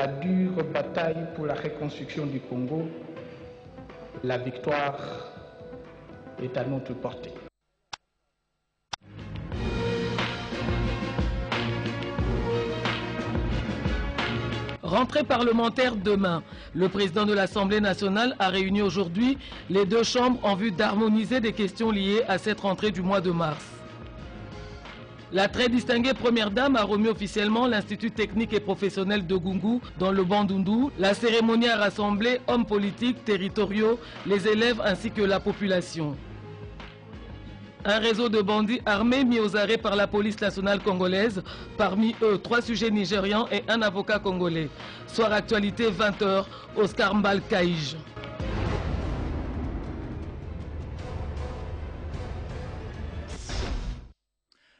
la dure bataille pour la reconstruction du Congo, la victoire est à notre portée. Rentrée parlementaire demain. Le président de l'Assemblée nationale a réuni aujourd'hui les deux chambres en vue d'harmoniser des questions liées à cette rentrée du mois de mars. La très distinguée première dame a remis officiellement l'Institut technique et professionnel de Gungu dans le Bandundu. La cérémonie a rassemblé hommes politiques, territoriaux, les élèves ainsi que la population. Un réseau de bandits armés mis aux arrêts par la police nationale congolaise, parmi eux 3 sujets nigérians et un avocat congolais. Soir actualité 20h, Oscar Mbal Kaïj.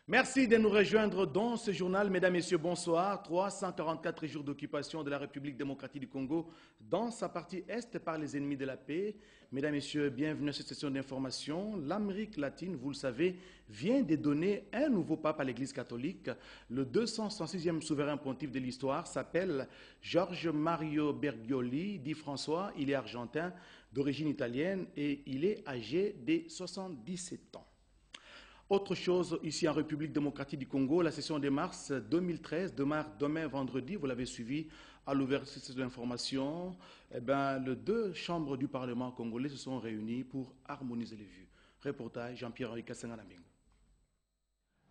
Merci de nous rejoindre dans ce journal. Mesdames, Messieurs, bonsoir. 344 jours d'occupation de la République démocratique du Congo dans sa partie est par les ennemis de la paix. Mesdames, Messieurs, bienvenue à cette session d'information. L'Amérique latine, vous le savez, vient de donner un nouveau pape à l'Église catholique. Le 266e souverain pontife de l'histoire s'appelle Jorge Mario Bergoglio, dit François. Il est argentin, d'origine italienne et il est âgé de 77 ans. Autre chose, ici en République démocratique du Congo, la session de mars 2013 démarre demain vendredi, vous l'avez suivi à l'ouverture de cette information. Les deux chambres du Parlement congolais se sont réunies pour harmoniser les vues. Reportage Jean-Pierre Kassenganambingo.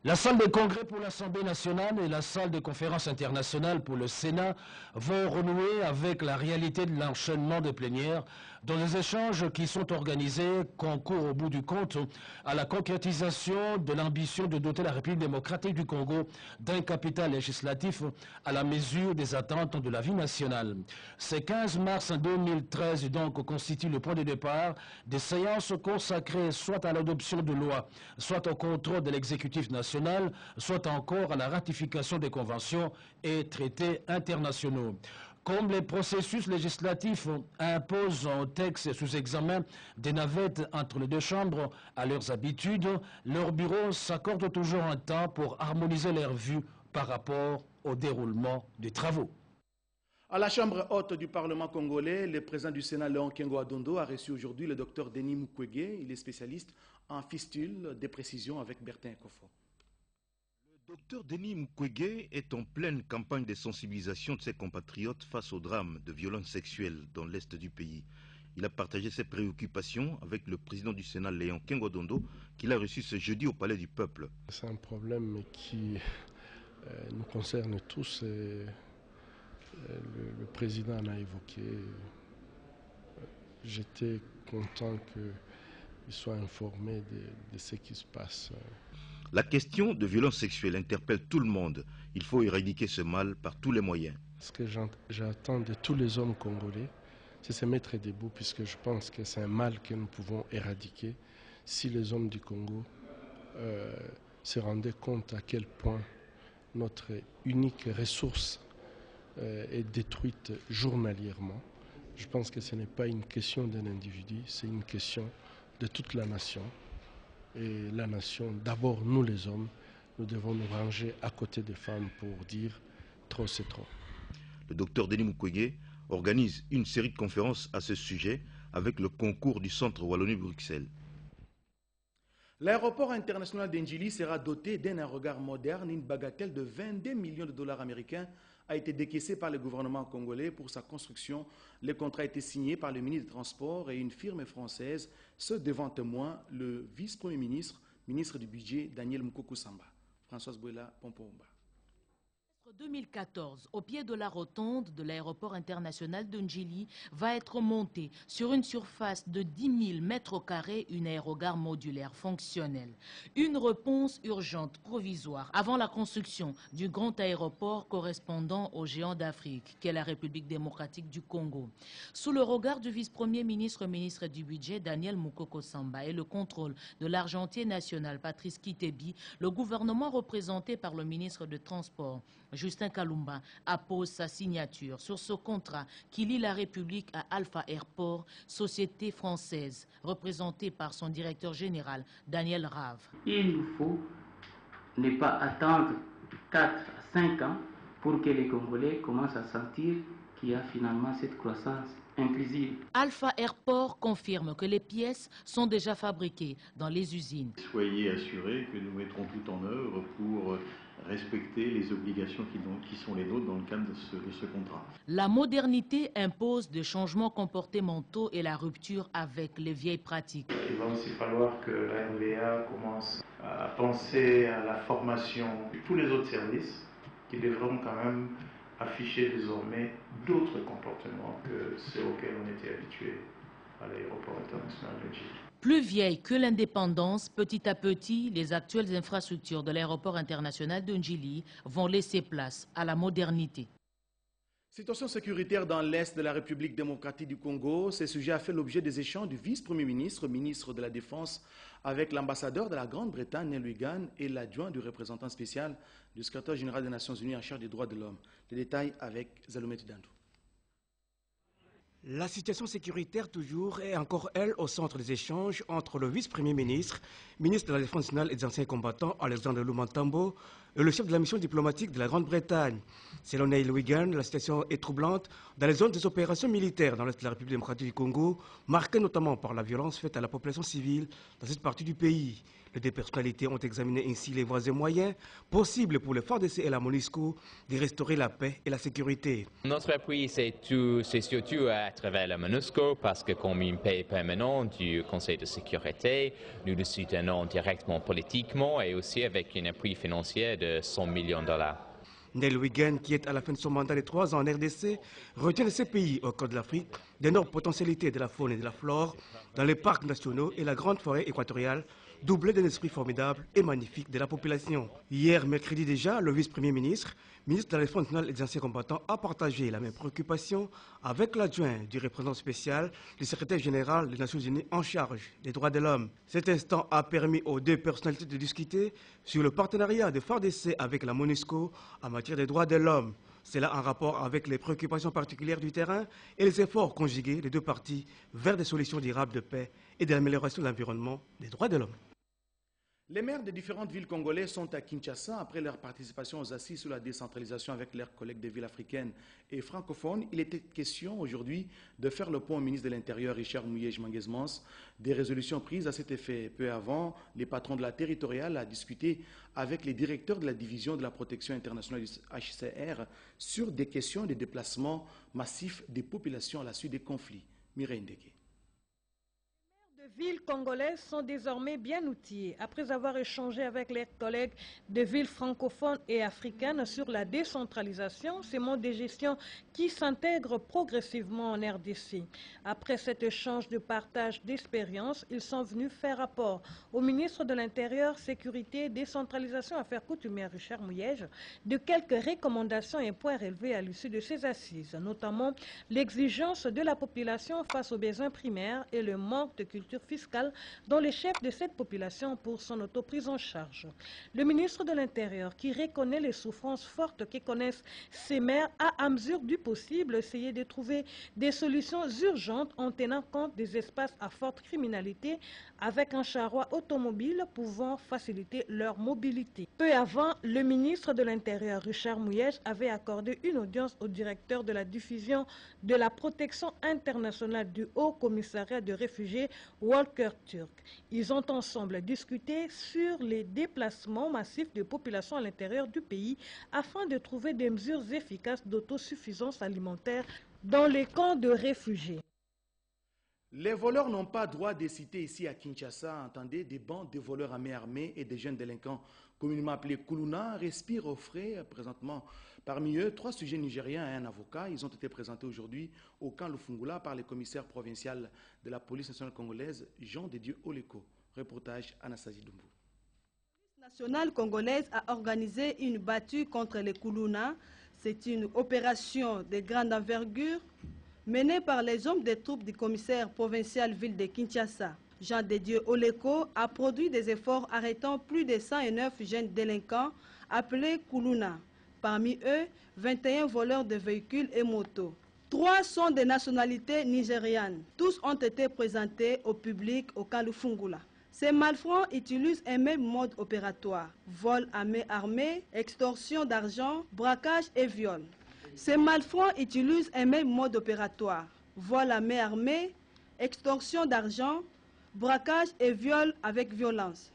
La salle de congrès pour l'Assemblée nationale et la salle de conférence internationale pour le Sénat vont renouer avec la réalité de l'enchaînement des plénières dans des échanges qui sont organisés concourent au bout du compte à la concrétisation de l'ambition de doter la République démocratique du Congo d'un capital législatif à la mesure des attentes de la vie nationale. Ce 15 mars 2013 donc constitue le point de départ des séances consacrées soit à l'adoption de lois, soit au contrôle de l'exécutif national, soit encore à la ratification des conventions et traités internationaux. Comme les processus législatifs imposent aux textes sous examen des navettes entre les deux chambres à leurs habitudes, leurs bureaux s'accordent toujours un temps pour harmoniser leurs vues par rapport au déroulement des travaux. À la Chambre haute du Parlement congolais, le président du Sénat, Léon Kengo-Adondo, a reçu aujourd'hui le docteur Denis Mukwege. Il est spécialiste en fistule des précisions avec Bertin Ekofo. Le docteur Denis Mukwege est en pleine campagne de sensibilisation de ses compatriotes face au drame de violences sexuelles dans l'est du pays. Il a partagé ses préoccupations avec le président du Sénat, Léon Kengo-Adondo, qu'il a reçu ce jeudi au Palais du Peuple. C'est un problème qui nous concerne tous. Le président en a évoqué. J'étais content qu'il soit informé de ce qui se passe. La question de violence sexuelle interpelle tout le monde. Il faut éradiquer ce mal par tous les moyens. Ce que j'attends de tous les hommes congolais, c'est se mettre debout, puisque je pense que c'est un mal que nous pouvons éradiquer si les hommes du Congo se rendaient compte à quel point notre unique ressource est détruite journalièrement. Je pense que ce n'est pas une question d'un individu, c'est une question de toute la nation. Et la nation, d'abord nous les hommes, nous devons nous ranger à côté des femmes pour dire trop c'est trop. Le docteur Denis Mukwege organise une série de conférences à ce sujet avec le concours du Centre Wallonie-Bruxelles. L'aéroport international d'Ndjili sera doté d'un aérogare moderne. Une bagatelle de 22 millions de dollars américains a été décaissée par le gouvernement congolais pour sa construction. Le contrat a été signé par le ministre des Transports et une firme française, ce devant témoin le vice-premier ministre, ministre du Budget, Daniel Mukoko Samba. Françoise Bouela, Pompomba. 2014, au pied de la rotonde de l'aéroport international de Ndjili, va être montée sur une surface de 10 000 mètres carrés une aérogare modulaire fonctionnelle. Une réponse urgente provisoire avant la construction du grand aéroport correspondant au géant d'Afrique, qu'est la République démocratique du Congo. Sous le regard du vice-premier ministre, ministre du Budget, Daniel Mukoko Samba, et le contrôle de l'argentier national, Patrice Kitebi, le gouvernement représenté par le ministre de Transport, Justin Kalumba, appose sa signature sur ce contrat qui lie la République à Alpha Airport, société française, représentée par son directeur général, Daniel Rave. Il nous faut ne pas attendre 4 à 5 ans pour que les Congolais commencent à sentir qui a finalement cette croissance inclusive. Alpha Airport confirme que les pièces sont déjà fabriquées dans les usines. Soyez assurés que nous mettrons tout en œuvre pour respecter les obligations qui sont les nôtres dans le cadre de ce contrat. La modernité impose des changements comportementaux et la rupture avec les vieilles pratiques. Il va aussi falloir que la NBA commence à penser à la formation de tous les autres services qui devront quand même afficher désormais d'autres comportements que ceux auxquels on était habitué à l'aéroport international de Djibouti. Plus vieille que l'indépendance, petit à petit, les actuelles infrastructures de l'aéroport international de Ndjili vont laisser place à la modernité. Situation sécuritaire dans l'Est de la République démocratique du Congo. Ce sujet a fait l'objet des échanges du vice-premier ministre, ministre de la Défense, avec l'ambassadeur de la Grande-Bretagne, Nel Wigan, et l'adjoint du représentant spécial du secrétaire général des Nations Unies en charge des droits de l'homme. Les détails avec Zalomet Dandou. La situation sécuritaire toujours est encore, elle, au centre des échanges entre le vice-premier ministre, ministre de la Défense nationale et des anciens combattants, Alexandre Lumantambo, et le chef de la mission diplomatique de la Grande-Bretagne. Selon Neil Wigan, la situation est troublante dans les zones des opérations militaires dans l'Est de la République démocratique du Congo, marquées notamment par la violence faite à la population civile dans cette partie du pays. Les deux personnalités ont examiné ainsi les voies et moyens possibles pour le FARDC et la MONUSCO de restaurer la paix et la sécurité. Notre appui, c'est surtout à travers la MONUSCO, parce que comme un pays permanent du Conseil de sécurité, nous le soutenons directement politiquement et aussi avec un appui financier de 100 millions de dollars. Nel Wigan, qui est à la fin de son mandat de 3 ans en RDC, retient de ces pays au cœur de l'Afrique d'énormes potentialités de la faune et de la flore dans les parcs nationaux et la grande forêt équatoriale, doublée d'un esprit formidable et magnifique de la population. Hier, mercredi déjà, le vice-premier ministre, ministre de la Défense nationale et des anciens combattants, a partagé la même préoccupation avec l'adjoint du représentant spécial du secrétaire général des Nations Unies en charge des droits de l'homme. Cet instant a permis aux deux personnalités de discuter sur le partenariat de FARDC avec la MONUSCO en matière des droits de l'homme. Cela en rapport avec les préoccupations particulières du terrain et les efforts conjugués des deux parties vers des solutions durables de paix et de l'amélioration de l'environnement des droits de l'homme. Les maires des différentes villes congolaises sont à Kinshasa après leur participation aux assises sur la décentralisation avec leurs collègues des villes africaines et francophones. Il était question aujourd'hui de faire le point au ministre de l'Intérieur, Richard Mouyej-Manguez-Mons, des résolutions prises à cet effet. Peu avant, les patrons de la territoriale ont discuté avec les directeurs de la division de la protection internationale du HCR sur des questions de déplacement massif des populations à la suite des conflits. Mireille Ndeke. Les villes congolaises sont désormais bien outillées. Après avoir échangé avec les collègues de villes francophones et africaines sur la décentralisation, ces modes de gestion qui s'intègrent progressivement en RDC. Après cet échange de partage d'expériences, ils sont venus faire rapport au ministre de l'Intérieur, Sécurité, Décentralisation, Affaires coutumières, Richard Mouyej, de quelques recommandations et points relevés à l'issue de ces assises, notamment l'exigence de la population face aux besoins primaires et le manque de culture fiscale dont les chefs de cette population pour son auto-prise en charge. Le ministre de l'Intérieur, qui reconnaît les souffrances fortes que connaissent ces maires, a à mesure du possible essayé de trouver des solutions urgentes en tenant compte des espaces à forte criminalité avec un charroi automobile pouvant faciliter leur mobilité. Peu avant, le ministre de l'Intérieur, Richard Mouyej, avait accordé une audience au directeur de la diffusion de la protection internationale du Haut Commissariat de réfugiés, Walker Turk. Ils ont ensemble discuté sur les déplacements massifs de populations à l'intérieur du pays afin de trouver des mesures efficaces d'autosuffisance alimentaire dans les camps de réfugiés. Les voleurs n'ont pas droit de citer ici à Kinshasa, entendez, des bandes de voleurs à main armée et des jeunes délinquants communément appelés Kuluna respirent au frais présentement. Parmi eux, 3 sujets nigériens et un avocat. Ils ont été présentés aujourd'hui au camp Lufungula par le commissaire provincial de la police nationale congolaise, Jean de Dieu Oleko. Reportage Anastasie Doumbou. La police nationale congolaise a organisé une battue contre les Kuluna. C'est une opération de grande envergure menée par les hommes des troupes du commissaire provincial ville de Kinshasa. Jean de Dieu Oleko a produit des efforts arrêtant plus de 109 jeunes délinquants appelés Kuluna. Parmi eux, 21 voleurs de véhicules et motos. 3 sont de nationalité nigériane. Tous ont été présentés au public au camp Lufungula. Ces malfrats utilisent un même mode opératoire. Vol à main armée, extorsion d'argent, braquage et viol. Ces malfrats utilisent un même mode opératoire. Vol à main armée, extorsion d'argent, braquage et viol avec violence.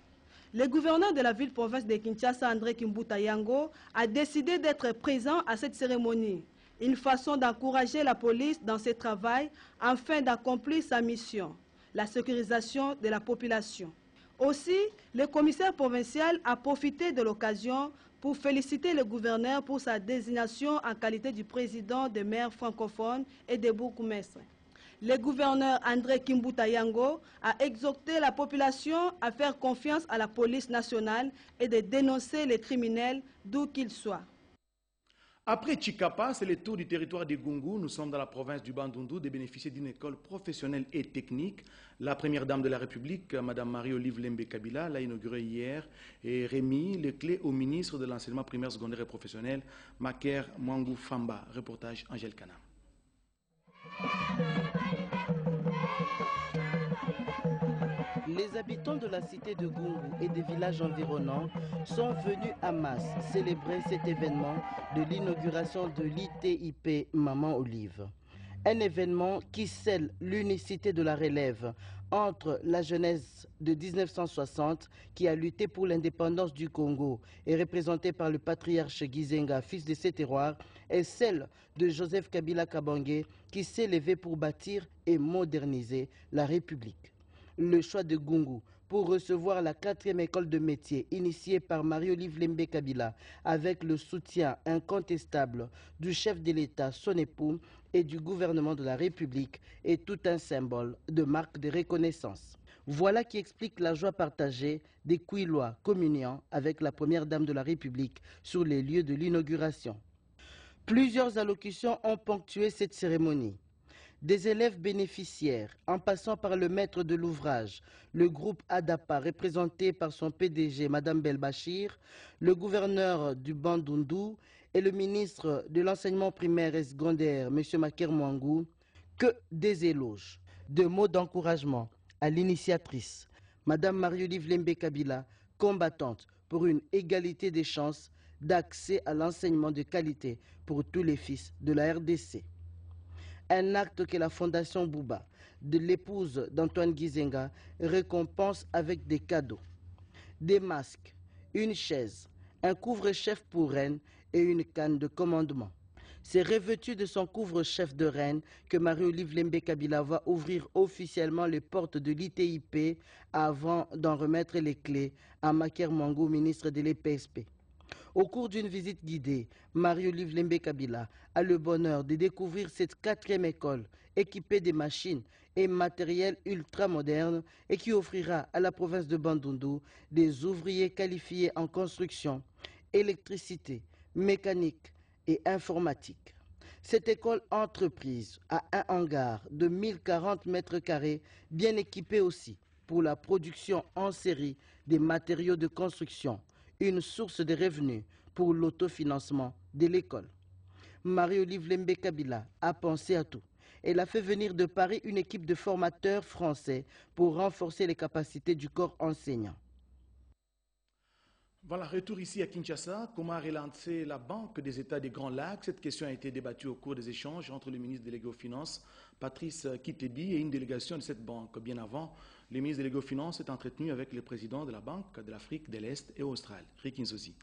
Le gouverneur de la ville-province de Kinshasa, André Kimbuta Yango, a décidé d'être présent à cette cérémonie. Une façon d'encourager la police dans ce travail afin d'accomplir sa mission, la sécurisation de la population. Aussi, le commissaire provincial a profité de l'occasion pour féliciter le gouverneur pour sa désignation en qualité du président des maires francophones et des bourgmestres. Le gouverneur André Kimbuta Yango a exhorté la population à faire confiance à la police nationale et de dénoncer les criminels d'où qu'ils soient. Après Chikapa, c'est le tour du territoire de Gungu. Nous sommes dans la province du Bandundu de bénéficier d'une école professionnelle et technique. La première dame de la République, Mme Marie-Olive Lembe Kabila, l'a inaugurée hier et remis les clés au ministre de l'enseignement primaire, secondaire et professionnel, Maker Mwangou Famba. Reportage Angèle Kana. Les habitants de la cité de Gungu et des villages environnants sont venus à masse célébrer cet événement de l'inauguration de l'ITIP Maman Olive. Un événement qui scelle l'unicité de la relève entre la jeunesse de 1960 qui a lutté pour l'indépendance du Congo et représentée par le patriarche Gizenga, fils de ces terroirs, et celle de Joseph Kabila Kabange qui s'est levé pour bâtir et moderniser la République. Le choix de Gungu pour recevoir la 4e école de métier initiée par Marie-Olive Lembe Kabila avec le soutien incontestable du chef de l'État, son époux, et du gouvernement de la République est tout un symbole de marque de reconnaissance. Voilà qui explique la joie partagée des Kouilois communiant avec la première dame de la République sur les lieux de l'inauguration. Plusieurs allocutions ont ponctué cette cérémonie. Des élèves bénéficiaires, en passant par le maître de l'ouvrage, le groupe ADAPA représenté par son PDG, Mme Belbachir, le gouverneur du Bandundu et le ministre de l'enseignement primaire et secondaire, M. Maker Mwangou, que des éloges, de mots d'encouragement à l'initiatrice, Mme Marie-Olive Lembe Kabila, combattante pour une égalité des chances d'accès à l'enseignement de qualité pour tous les fils de la RDC. Un acte que la Fondation Bouba, de l'épouse d'Antoine Gizenga, récompense avec des cadeaux. Des masques, une chaise, un couvre-chef pour reine et une canne de commandement. C'est revêtu de son couvre-chef de reine que Marie-Olive Lembe Kabila va ouvrir officiellement les portes de l'ITIP avant d'en remettre les clés à Maker Mwangou, ministre de l'EPSP. Au cours d'une visite guidée, Marie-Olive Lembe Kabila a le bonheur de découvrir cette 4e école équipée de machines et matériel ultra-modernes et qui offrira à la province de Bandundu des ouvriers qualifiés en construction, électricité, mécanique et informatique. Cette école entreprise a un hangar de 1040 mètres carrés bien équipé aussi pour la production en série des matériaux de construction, une source de revenus pour l'autofinancement de l'école. Marie-Olive Lembe Kabila a pensé à tout. Elle a fait venir de Paris une équipe de formateurs français pour renforcer les capacités du corps enseignant. Voilà, retour ici à Kinshasa. Comment relancer la Banque des États des Grands Lacs? Cette question a été débattue au cours des échanges entre le ministre délégué aux Finances, Patrice Kitebi, et une délégation de cette banque. Bien avant, le ministre délégué aux Finances est entretenu avec le président de la Banque de l'Afrique de l'Est et australe, Rick Nzozi.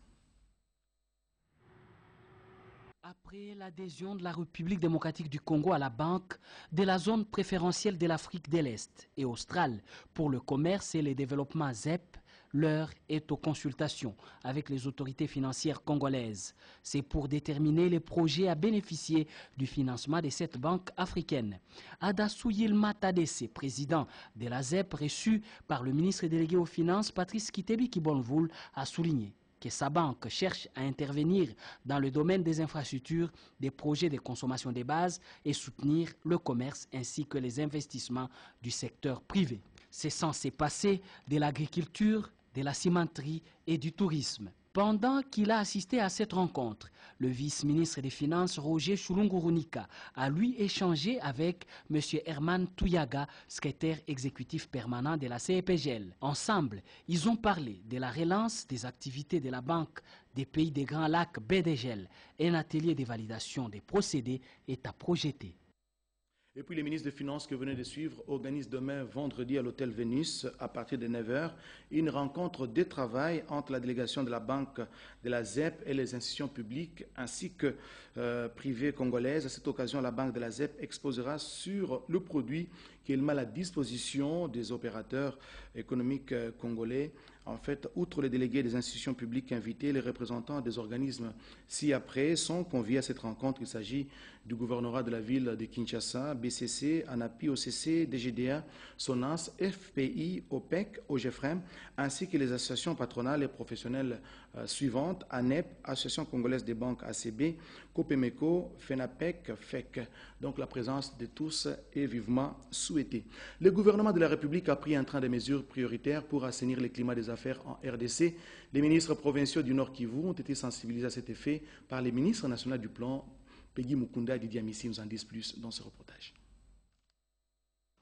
Après l'adhésion de la République démocratique du Congo à la Banque de la zone préférentielle de l'Afrique de l'Est et australe pour le commerce et le développement ZEP, l'heure est aux consultations avec les autorités financières congolaises. C'est pour déterminer les projets à bénéficier du financement de cette banque africaine. Adassou Yilma Tadesse, président de la ZEP, reçu par le ministre délégué aux Finances, Patrice Kitebi Kibonvoul, a souligné que sa banque cherche à intervenir dans le domaine des infrastructures, des projets de consommation de base et soutenir le commerce ainsi que les investissements du secteur privé. C'est censé passer de l'agriculture, de la cimenterie et du tourisme. Pendant qu'il a assisté à cette rencontre, le vice-ministre des Finances Roger Chulungurunika a lui échangé avec M. Herman Touyaga, secrétaire exécutif permanent de la CEPGL. Ensemble, ils ont parlé de la relance des activités de la Banque des pays des Grands Lacs BDGL. Un atelier de validation des procédés est à projeter. Et puis les ministres des Finances que vous venez de suivre organisent demain, vendredi, à l'hôtel Vénus, à partir de 9h, une rencontre de travail entre la délégation de la Banque de la ZEP et les institutions publiques ainsi que privées congolaises. À cette occasion, la Banque de la ZEP exposera sur le produit qu'elle met à la disposition des opérateurs économiques congolais. En fait, outre les délégués des institutions publiques invités, les représentants des organismes ci-après sont conviés à cette rencontre. Il s'agit du gouvernorat de la ville de Kinshasa, BCC, ANAPI, OCC, DGDA, SONAS, FPI, OPEC, OGEFREM, ainsi que les associations patronales et professionnelles suivantes, ANEP, Association congolaise des banques ACB, COPEMECO, FENAPEC, FEC. Donc la présence de tous est vivement souhaitée. Le gouvernement de la République a pris un train de mesures prioritaires pour assainir le climat des affaires en RDC. Les ministres provinciaux du Nord Kivu ont été sensibilisés à cet effet par les ministres nationaux du plan. Peggy Mukunda et Didier Amissi nous en disent plus dans ce reportage.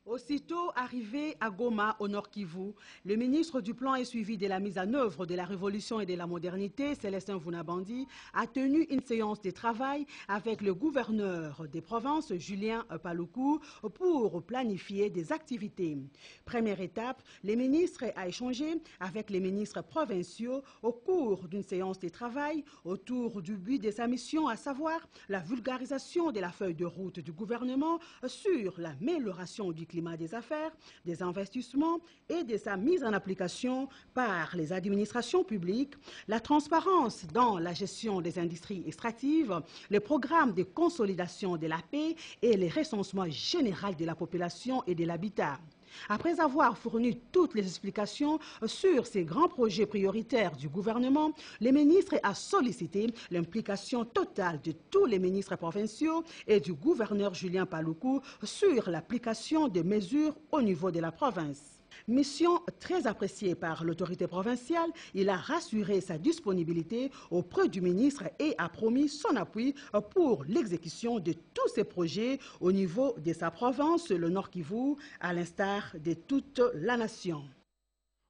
Aussitôt arrivé à Goma, au Nord Kivu, le ministre du Plan et suivi de la mise en œuvre de la révolution et de la modernité, Célestin Vunabandi, a tenu une séance de travail avec le gouverneur des provinces, Julien Paluku, pour planifier des activités. Première étape, le ministre a échangé avec les ministres provinciaux au cours d'une séance de travail autour du but de sa mission, à savoir la vulgarisation de la feuille de route du gouvernement sur l'amélioration du climat des affaires, des investissements et de sa mise en application par les administrations publiques, la transparence dans la gestion des industries extractives, le programme de consolidation de la paix et le recensement général de la population et de l'habitat. Après avoir fourni toutes les explications sur ces grands projets prioritaires du gouvernement, le ministre a sollicité l'implication totale de tous les ministres provinciaux et du gouverneur Julien Paluku sur l'application des mesures au niveau de la province. Mission très appréciée par l'autorité provinciale, il a rassuré sa disponibilité auprès du ministre et a promis son appui pour l'exécution de tous ces projets au niveau de sa province, le Nord Kivu, à l'instar de toute la nation.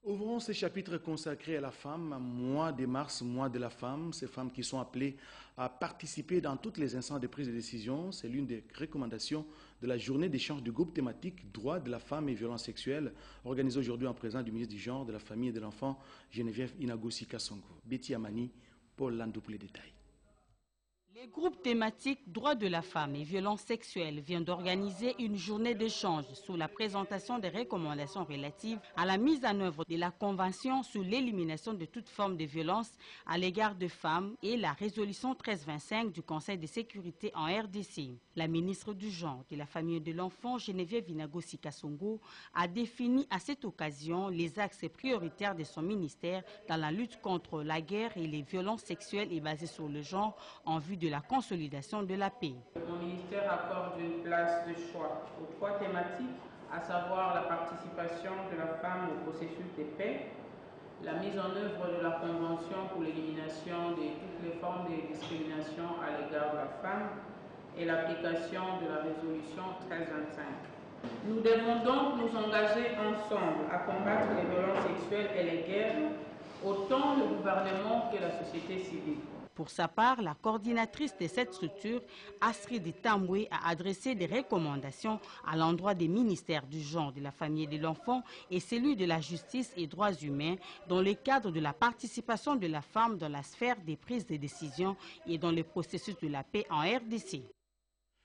Ouvrons ce chapitre consacré à la femme, mois de mars, mois de la femme, ces femmes qui sont appelées à participer dans toutes les instances de prise de décision. C'est l'une des recommandations de la journée d'échange du groupe thématique Droits de la femme et violences sexuelles, organisée aujourd'hui en présence du ministre du Genre, de la Famille et de l'Enfant, Geneviève Inagosi Kassongo. Betty Amani, Paul Landou pour les détails. Le groupe thématique Droits de la femme et violences sexuelles vient d'organiser une journée d'échange sous la présentation des recommandations relatives à la mise en œuvre de la Convention sur l'élimination de toute forme de violence à l'égard de femmes et la résolution 1325 du Conseil de sécurité en RDC. La ministre du Genre, de la Famille et de l'Enfant, Geneviève Inagosi Kassongo, a défini à cette occasion les axes prioritaires de son ministère dans la lutte contre la guerre et les violences sexuelles et basées sur le genre en vue de la consolidation de la paix. Mon ministère accorde une place de choix aux trois thématiques, à savoir la participation de la femme au processus de paix, la mise en œuvre de la Convention pour l'élimination de toutes les formes de discrimination à l'égard de la femme et l'application de la résolution 1325. Nous devons donc nous engager ensemble à combattre les violences sexuelles et les guerres, autant le gouvernement que la société civile. Pour sa part, la coordinatrice de cette structure, Astrid Tamboué, a adressé des recommandations à l'endroit des ministères du Genre, de la Famille et de l'Enfant et celui de la Justice et droits humains dans le cadre de la participation de la femme dans la sphère des prises de décision et dans le processus de la paix en RDC.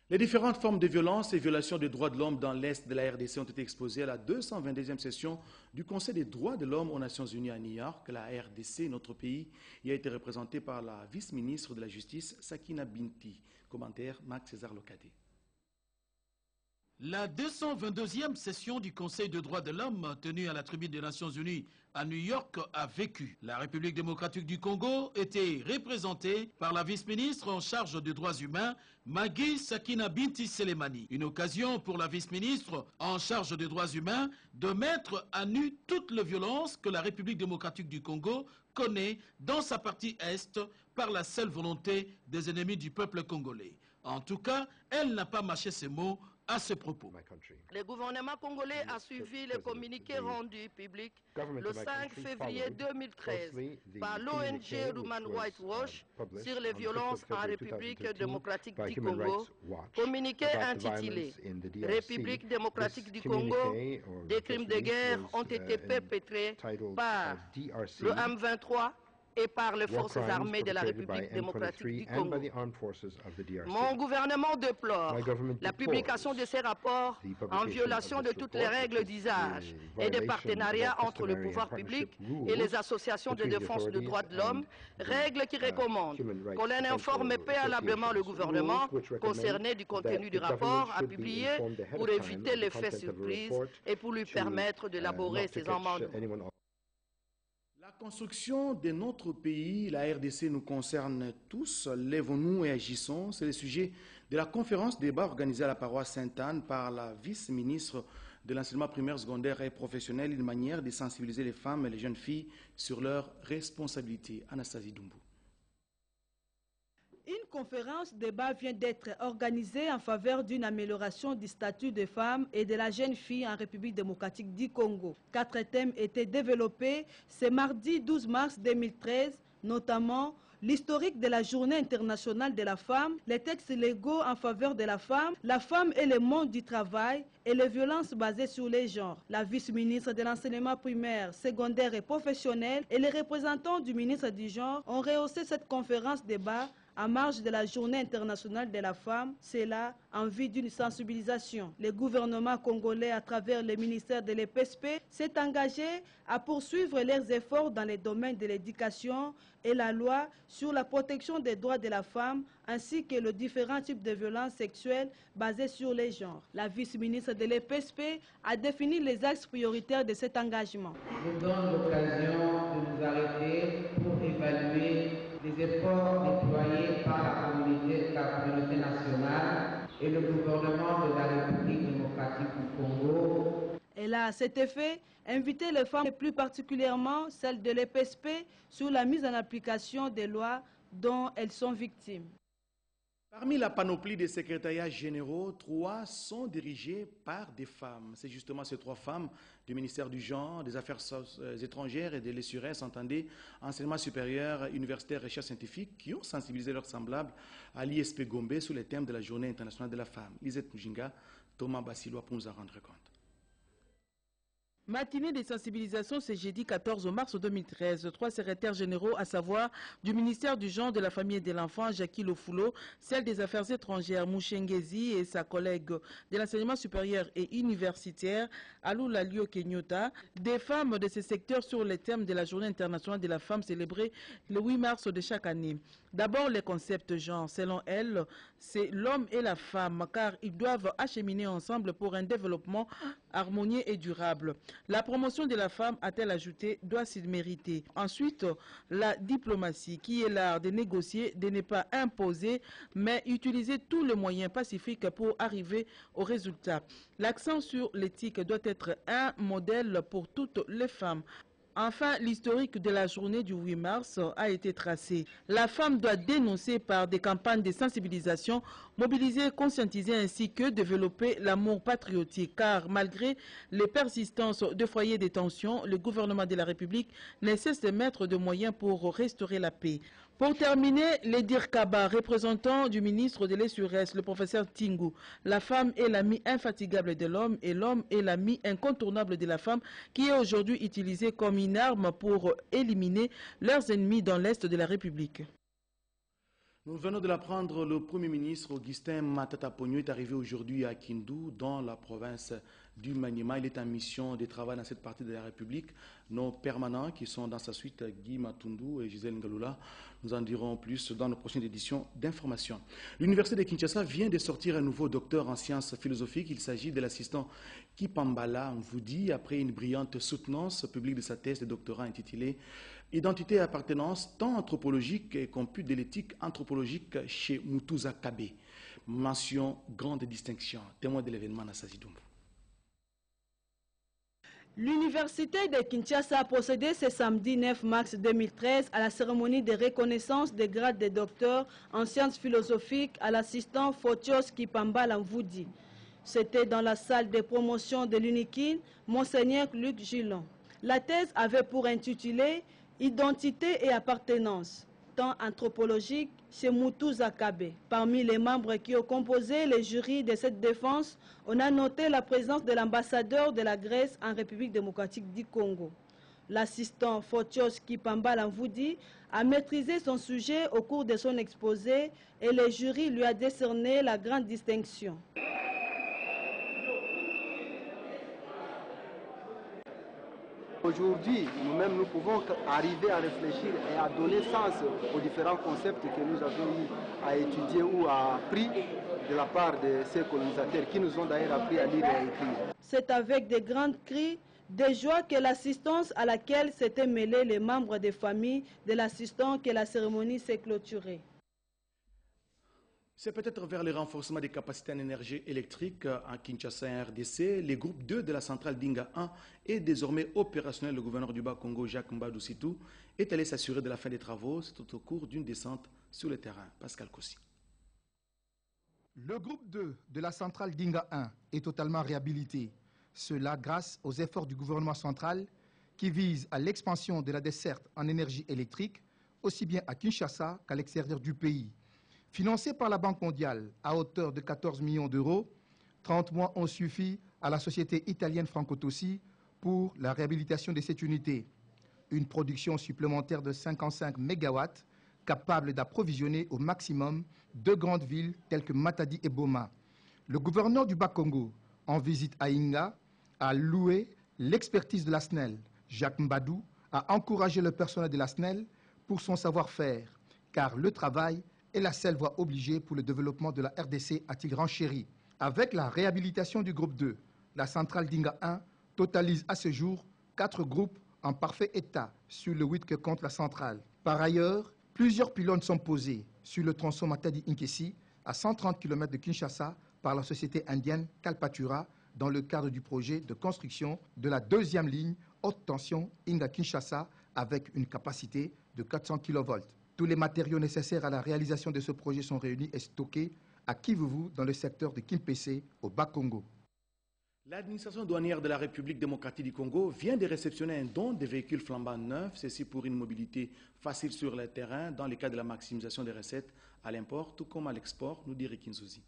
Les différentes formes de violence et violations des droits de l'homme dans l'Est de la RDC ont été exposées à la 222e session du Conseil des droits de l'homme aux Nations Unies à New York. La RDC, notre pays, y a été représentée par la vice-ministre de la Justice, Sakina Binti. Commentaire, Marc César Locadé. La 222e session du Conseil des droits de l'homme tenue à la Tribune des Nations Unies à New York a vécu. La République démocratique du Congo était représentée par la vice-ministre en charge des droits humains, Magui Sakina Binti Selemani. Une occasion pour la vice-ministre en charge des droits humains de mettre à nu toutes les violences que la République démocratique du Congo connaît dans sa partie Est par la seule volonté des ennemis du peuple congolais. En tout cas, elle n'a pas mâché ses mots à ce propos. Le gouvernement congolais a suivi le communiqué rendu public le 5 février 2013 par l'ONG Human Rights Watch sur les violences en République démocratique du Congo, communiqué intitulé « République démocratique du Congo, des crimes de guerre ont été perpétrés par le M23 et par les forces armées de la République démocratique du Congo. Mon gouvernement déplore la publication de ces rapports en violation de toutes les règles d'usage et de partenariat entre le pouvoir public et les associations de défense des droits de l'homme, règles qui recommandent qu'on informe préalablement le gouvernement concerné du contenu du rapport à publier pour éviter l'effet surprise et pour lui permettre d'élaborer ses amendements. La construction de notre pays, la RDC, nous concerne tous. Lèvons-nous et agissons. C'est le sujet de la conférence débat organisée à la paroisse Sainte-Anne par la vice-ministre de l'enseignement primaire, secondaire et professionnel, une manière de sensibiliser les femmes et les jeunes filles sur leurs responsabilités. Anastasie Doumbou. Une conférence débat vient d'être organisée en faveur d'une amélioration du statut des femmes et de la jeune fille en République démocratique du Congo. 4 thèmes étaient développés ce mardi 12 mars 2013, notamment l'historique de la Journée internationale de la femme, les textes légaux en faveur de la femme et le monde du travail et les violences basées sur les genres. La vice-ministre de l'enseignement primaire, secondaire et professionnel et les représentants du ministre du genre ont rehaussé cette conférence débat en marge de la Journée internationale de la femme, c'est là en vue d'une sensibilisation. Le gouvernement congolais, à travers le ministère de l'EPSP, s'est engagé à poursuivre leurs efforts dans les domaines de l'éducation et la loi sur la protection des droits de la femme, ainsi que les différents types de violences sexuelles basées sur les genres. La vice-ministre de l'EPSP a défini les axes prioritaires de cet engagement. Je vous donne l'occasion de nous arrêter pour évaluer les efforts déployés par la communauté nationale et le gouvernement de la République démocratique du Congo. Elle a à cet effet invité les femmes, et plus particulièrement celles de l'EPSP, sur la mise en application des lois dont elles sont victimes. Parmi la panoplie des secrétariats généraux, 3 sont dirigés par des femmes. C'est justement ces 3 femmes du ministère du Genre, des Affaires étrangères et de l'ESURES, entendez, enseignement supérieur, universitaire, recherche scientifique, qui ont sensibilisé leurs semblables à l'ISP Gombe sur les thèmes de la Journée internationale de la femme. Lisette Mujinga, Thomas Bassilois pour nous en rendre compte. Matinée de sensibilisation ce jeudi 14 mars 2013. 3 secrétaires généraux, à savoir du ministère du Genre, de la Famille et de l'Enfant, Jackie Lofulo, celle des Affaires étrangères, Mouchengezi, et sa collègue de l'enseignement supérieur et universitaire, Alou Lalio Kenyota, des femmes de ce secteur sur les thèmes de la Journée internationale de la femme célébrée le 8 mars de chaque année. D'abord, les concepts genre. Selon elles, c'est l'homme et la femme, car ils doivent acheminer ensemble pour un développement harmonieux et durable. La promotion de la femme, a-t-elle ajouté, doit s'y mériter. Ensuite, la diplomatie, qui est l'art de négocier, de ne pas imposer, mais utiliser tous les moyens pacifiques pour arriver au résultat. L'accent sur l'éthique doit être un modèle pour toutes les femmes. Enfin, l'historique de la journée du 8 mars a été tracé. La femme doit dénoncer par des campagnes de sensibilisation, mobiliser, conscientiser ainsi que développer l'amour patriotique. Car malgré les persistances de foyers de tension, le gouvernement de la République ne cesse de mettre de moyens pour restaurer la paix. Pour terminer, Ledir Kaba, représentant du ministre de l'ESURES, le professeur Tingu, la femme est l'ami infatigable de l'homme et l'homme est l'ami incontournable de la femme qui est aujourd'hui utilisée comme une arme pour éliminer leurs ennemis dans l'Est de la République. Nous venons de l'apprendre, le Premier ministre Augustin Matata Pogno est arrivé aujourd'hui à Kindu, dans la province du Maniema. Il est en mission de travail dans cette partie de la République. Nos permanents qui sont dans sa suite, Guy Matundu et Gisèle Ngaloula, nous en dirons plus dans nos prochaines éditions d'information. L'Université de Kinshasa vient de sortir un nouveau docteur en sciences philosophiques. Il s'agit de l'assistant Kipambala Mvudi, après une brillante soutenance publique de sa thèse de doctorat intitulée « Identité et appartenance tant anthropologique et compute de l'éthique anthropologique chez Mutuza Kabe ». Mention grande distinction. Témoin de l'événement Nassasi Doumbou. L'Université de Kinshasa a procédé ce samedi 9 mars 2013 à la cérémonie de reconnaissance des grades de docteur en sciences philosophiques à l'assistant Photios Kipambala Mvudi. C'était dans la salle de promotion de l'UNIKIN, Monseigneur Luc Gillon. La thèse avait pour intitulé « Identité et appartenance ». Temps anthropologique chez Mutuza Kabe. Parmi les membres qui ont composé le jury de cette défense, on a noté la présence de l'ambassadeur de la Grèce en République démocratique du Congo. L'assistant Photios Kipambala Mvudi a maîtrisé son sujet au cours de son exposé et le jury lui a décerné la grande distinction. Aujourd'hui, nous-mêmes, nous pouvons arriver à réfléchir et à donner sens aux différents concepts que nous avons eu à étudier ou à appris de la part de ces colonisateurs qui nous ont d'ailleurs appris à lire et à écrire. C'est avec de grands cris de joie que l'assistance à laquelle s'étaient mêlés les membres des familles de l'assistant que la cérémonie s'est clôturée. C'est peut-être vers le renforcement des capacités en énergie électrique en Kinshasa et RDC. Le groupe 2 de la centrale Dinga 1 est désormais opérationnel. Le gouverneur du Bas-Congo, Jacques Mbadou Sitou, est allé s'assurer de la fin des travaux. C'est au cours d'une descente sur le terrain. Pascal Kossi. Le groupe 2 de la centrale Dinga 1 est totalement réhabilité. Cela grâce aux efforts du gouvernement central qui visent à l'expansion de la desserte en énergie électrique, aussi bien à Kinshasa qu'à l'extérieur du pays. Financé par la Banque mondiale à hauteur de 14 millions d'euros, 30 mois ont suffi à la société italienne Franco Tossi pour la réhabilitation de cette unité. Une production supplémentaire de 55 MW capable d'approvisionner au maximum deux grandes villes telles que Matadi et Boma. Le gouverneur du Bas-Congo, en visite à Inga, a loué l'expertise de la SNEL. Jacques Mbadou a encouragé le personnel de la SNEL pour son savoir-faire, car le travail est la seule voie obligée pour le développement de la RDC, a-t-il renchéri. Avec la réhabilitation du groupe 2, la centrale Dinga 1 totalise à ce jour 4 groupes en parfait état sur le 8 que compte la centrale. Par ailleurs, plusieurs pylônes sont posés sur le tronçon Matadi-Inkesi à 130 km de Kinshasa par la société indienne Kalpatura dans le cadre du projet de construction de la deuxième ligne haute tension Inga-Kinshasa avec une capacité de 400 kV. Tous les matériaux nécessaires à la réalisation de ce projet sont réunis et stockés à Kivuvu dans le secteur de Kimpese au Bas-Congo. L'administration douanière de la République démocratique du Congo vient de réceptionner un don de véhicules flambant neufs, ceci pour une mobilité facile sur le terrain dans le cadre de la maximisation des recettes à l'import tout comme à l'export, nous dit Rikin Souzi.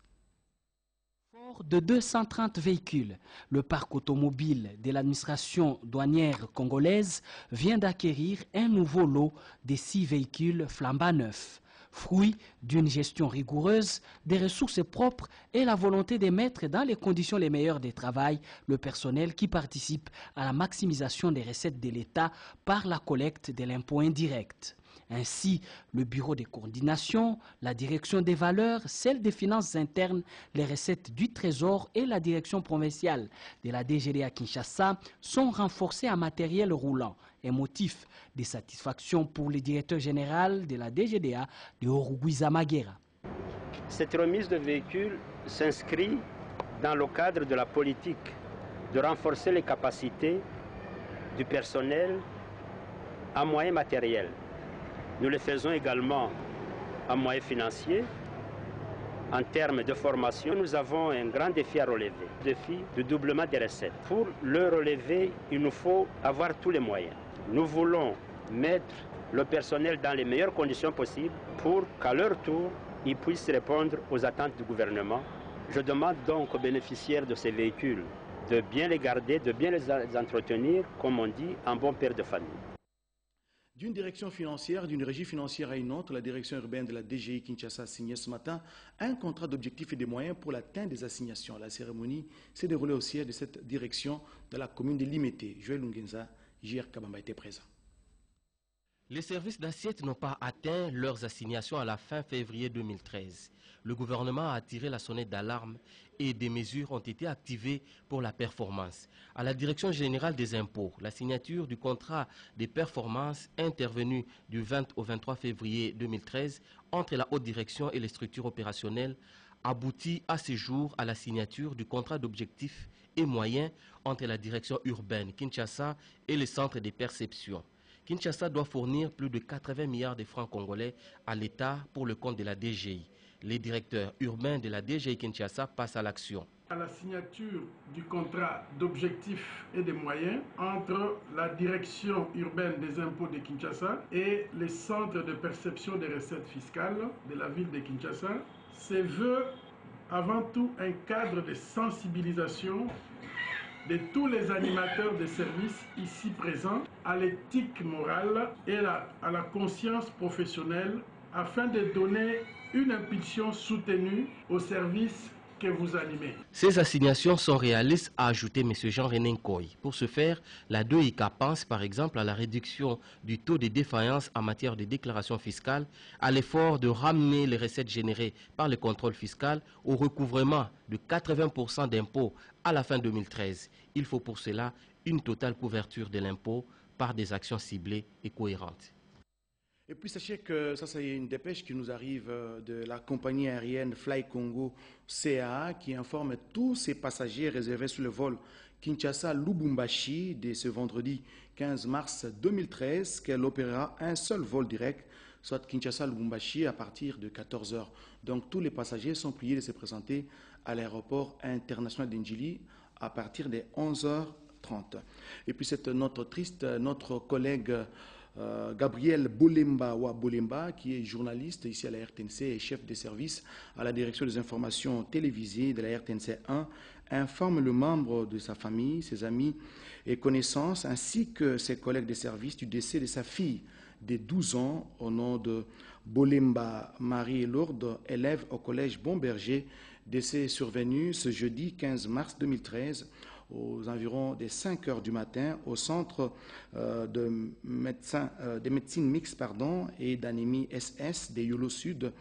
Fort de 230 véhicules, le parc automobile de l'administration douanière congolaise vient d'acquérir un nouveau lot de 6 véhicules flambant neufs, fruit d'une gestion rigoureuse des ressources propres et la volonté de mettre dans les conditions les meilleures de travail le personnel qui participe à la maximisation des recettes de l'État par la collecte de l'impôt indirect. Ainsi, le bureau de coordination, la direction des valeurs, celle des finances internes, les recettes du Trésor et la direction provinciale de la DGD à Kinshasa sont renforcés en matériel roulant, un motif de satisfaction pour le directeur général de la DGDA de Oruguiza Maguera. Cette remise de véhicules s'inscrit dans le cadre de la politique de renforcer les capacités du personnel en moyens matériels. Nous le faisons également en moyens financiers. En termes de formation, nous avons un grand défi à relever, le défi du doublement des recettes. Pour le relever, il nous faut avoir tous les moyens. Nous voulons mettre le personnel dans les meilleures conditions possibles pour qu'à leur tour, ils puissent répondre aux attentes du gouvernement. Je demande donc aux bénéficiaires de ces véhicules de bien les garder, de bien les entretenir, comme on dit, en bon père de famille. D'une direction financière, d'une régie financière à une autre, la direction urbaine de la DGI Kinshasa a signé ce matin un contrat d'objectifs et des moyens pour l'atteinte des assignations. La cérémonie s'est déroulée au siège de cette direction dans la commune de Limete. Joël Lungenza, JR Kabamba était présent. Les services d'assiette n'ont pas atteint leurs assignations à la fin février 2013. Le gouvernement a attiré la sonnette d'alarme et des mesures ont été activées pour la performance. À la Direction générale des impôts, la signature du contrat de performance intervenu du 20 au 23 février 2013 entre la haute direction et les structures opérationnelles aboutit à ce jour à la signature du contrat d'objectifs et moyens entre la direction urbaine Kinshasa et les centres de perception. Kinshasa doit fournir plus de 80 milliards de francs congolais à l'État pour le compte de la DGI. Les directeurs urbains de la DGI Kinshasa passent à l'action. À la signature du contrat d'objectifs et de moyens entre la direction urbaine des impôts de Kinshasa et les centres de perception des recettes fiscales de la ville de Kinshasa, se veut avant tout un cadre de sensibilisation de tous les animateurs de services ici présents à l'éthique morale et à la conscience professionnelle afin de donner une impulsion soutenue aux services que vous animez. Ces assignations sont réalistes, a ajouté M. Jean-René Nkoy. Pour ce faire, la DOICA pense par exemple à la réduction du taux de défaillance en matière de déclaration fiscale, à l'effort de ramener les recettes générées par le contrôle fiscal au recouvrement de 80% d'impôts à la fin 2013. Il faut pour cela une totale couverture de l'impôt par des actions ciblées et cohérentes. Et puis sachez que ça c'est une dépêche qui nous arrive de la compagnie aérienne Fly Congo CAA qui informe tous ses passagers réservés sur le vol Kinshasa-Lubumbashi dès ce vendredi 15 mars 2013 qu'elle opérera un seul vol direct, soit Kinshasa-Lubumbashi à partir de 14 h. Donc tous les passagers sont priés de se présenter à l'aéroport international d'Ndjili à partir de 11h30. Et puis c'est notre collègue Gabriel Bolemba, qui est journaliste ici à la RTNC et chef de service à la direction des informations télévisées de la RTNC 1, informe le membre de sa famille, ses amis et connaissances, ainsi que ses collègues de service du décès de sa fille de 12 ans au nom de Bolemba Marie-Lourdes, élève au collège Bon-Berger, décès survenu ce jeudi 15 mars 2013 aux environs des 5 h du matin au centre de médecine mixte et d'anémie SS des Yolo Sud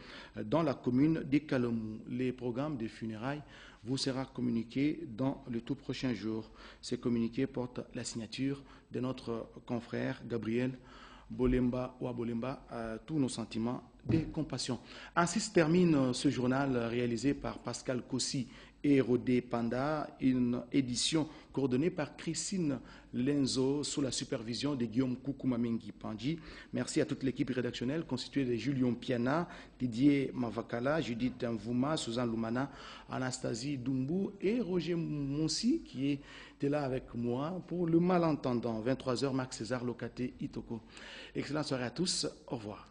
dans la commune d'Ekalomou. Les programmes des funérailles vous sera communiqué dans le tout prochain jour. Ces communiqués portent la signature de notre confrère Gabriel Bolemba Ouabolemba, tous nos sentiments de compassion. Ainsi se termine ce journal réalisé par Pascal Kossi et Rodé Panda, une édition coordonnée par Christine Lenzo sous la supervision de Guillaume Koukoumamengi Pandji. Merci à toute l'équipe rédactionnelle constituée de Julien Piana, Didier Mavakala, Judith Mvouma, Suzanne Lumana, Anastasie Doumbou et Roger Monsi qui était là avec moi pour le malentendant. 23 h, Marc César Locaté Itoko. Excellente soirée à tous. Au revoir.